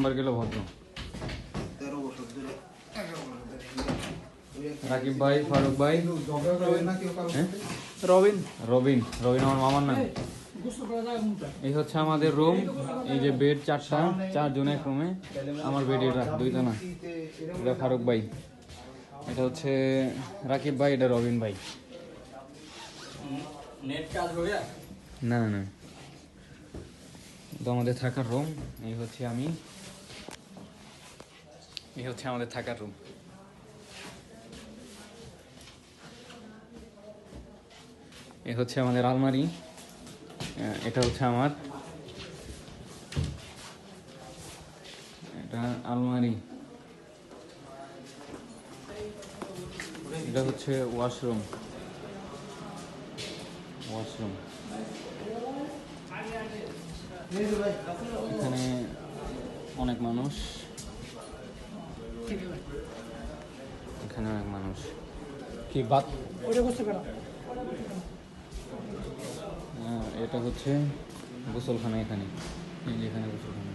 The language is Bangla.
নাম্বার গেল ভদ্র। রাকিব ভাই, ফারুক ভাই, রবিন রবিন রবিন আমার মামার নাম। এই হচ্ছে আমাদের রুম। এই যে বেড 4টা, 4 জন এক রুমে। আমার বেড এটা 2টা না, এটা ফারুক ভাই, এটা হচ্ছে রাকিব ভাই, এটা রবিন ভাই। না না না, তো আমাদের থাকার রুম। এই হচ্ছে আমি, এই হচ্ছে আমাদের থাকার রুম। এ হচ্ছে আমাদের আলমারি, এটা হচ্ছে আমার, এটা আলমারি, এটা হচ্ছে ওয়াশরুম। ওয়াশরুম এখানে অনেক মানুষ, এখানে অনেক মানুষ। কি বাত এটা হচ্ছে গোসলখানা। এখানে এই যে এখানে গোসলখানা।